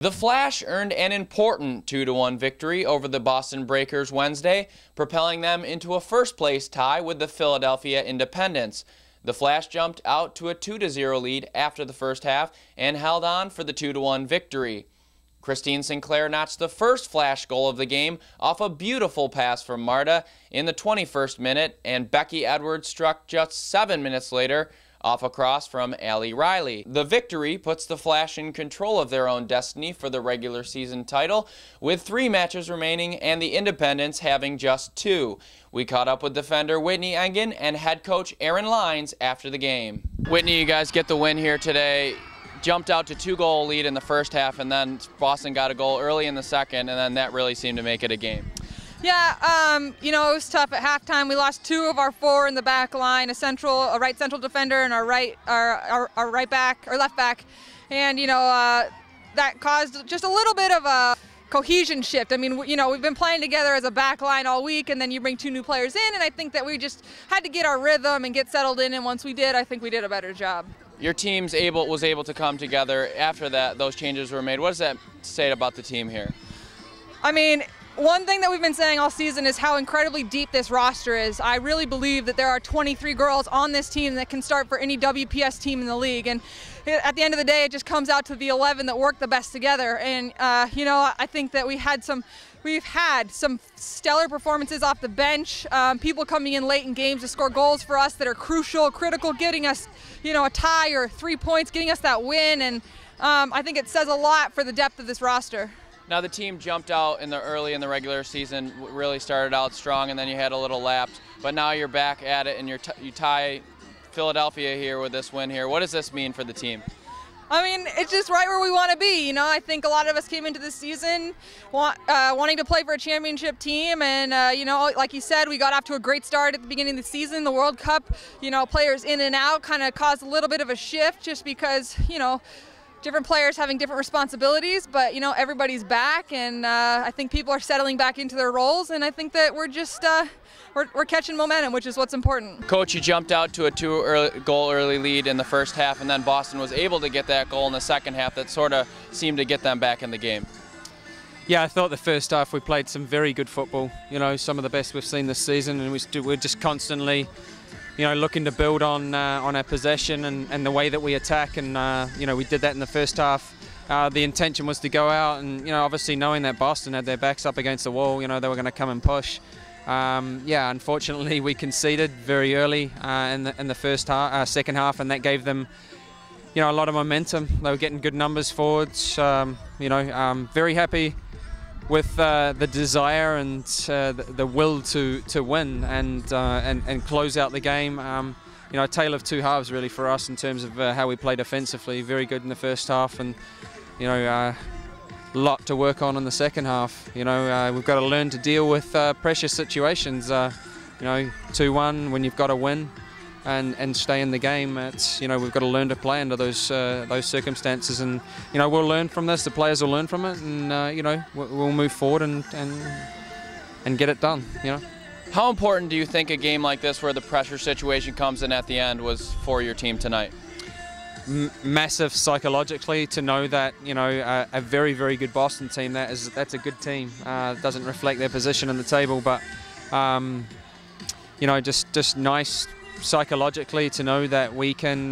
The Flash earned an important 2-1 victory over the Boston Breakers Wednesday, propelling them into a first-place tie with the Philadelphia Independents. The Flash jumped out to a 2-0 lead after the first half and held on for the 2-1 victory. Christine Sinclair notched the first Flash goal of the game off a beautiful pass from Marta in the 21st minute, and Becky Edwards struck just 7 minutes later off a cross from Allie Riley. The victory puts the Flash in control of their own destiny for the regular season title, with 3 matches remaining and the Independents having just 2. We caught up with defender Whitney Engen and head coach Aaron Lines after the game. Whitney, you guys get the win here today. Jumped out to 2-goal lead in the first half, and then Boston got a goal early in the second, and then that really seemed to make it a game. Yeah, it was tough at halftime. We lost 2 of our 4 in the back line, a right central defender, and our right back or left back, and that caused just a little bit of a cohesion shift. I mean, we've been playing together as a back line all week, and then you bring 2 new players in, and I think that we just had to get our rhythm and get settled in. And once we did, I think we did a better job. Your team was able to come together after that. Those changes were made. What does that say about the team here? I mean, one thing that we've been saying all season is how incredibly deep this roster is. I really believe that there are 23 girls on this team that can start for any WPS team in the league. And at the end of the day, it just comes out to the 11 that work the best together. And, I think that we've had some stellar performances off the bench, people coming in late in games to score goals for us that are crucial, critical, getting us, a tie or 3 points, getting us that win. And I think it says a lot for the depth of this roster. Now the team jumped out early in the regular season, really started out strong, and then you had a little lapse. But now you're back at it, and you tie Philadelphia here with this win here. What does this mean for the team? I mean, it's just right where we want to be. I think a lot of us came into this season wanting to play for a championship team, and like you said, we got off to a great start at the beginning of the season. The World Cup, players in and out kind of caused a little bit of a shift just because, different players having different responsibilities, but everybody's back, and I think people are settling back into their roles, and I think that we're just we're catching momentum, which is what's important. Coach, you jumped out to a 2-goal early lead in the first half, and then Boston was able to get that goal in the second half that sort of seemed to get them back in the game. Yeah, I thought the first half we played some very good football, some of the best we've seen this season, and we're just constantly looking to build on our possession and the way that we attack, and we did that in the first half. The intention was to go out and obviously knowing that Boston had their backs up against the wall, they were going to come and push. Unfortunately we conceded very early in the second half, and that gave them a lot of momentum. They were getting good numbers forwards. Very happy with the desire and the will to win and close out the game. A tale of 2 halves really for us in terms of how we played offensively. Very good in the first half, and a lot to work on in the second half. We've got to learn to deal with pressure situations. 2-1 when you've got to win and stay in the game. It's we've got to learn to play under those circumstances, and we'll learn from this. The players will learn from it, and we'll move forward and get it done. How important do you think a game like this, where the pressure situation comes in at the end, was for your team tonight? Massive psychologically, to know that a very, very good Boston team, that's a good team. Doesn't reflect their position in the table, but just nice psychologically to know that we can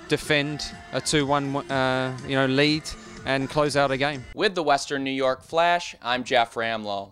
defend a 2-1 lead and close out a game. With the Western New York Flash, I'm Jeff Ramlow.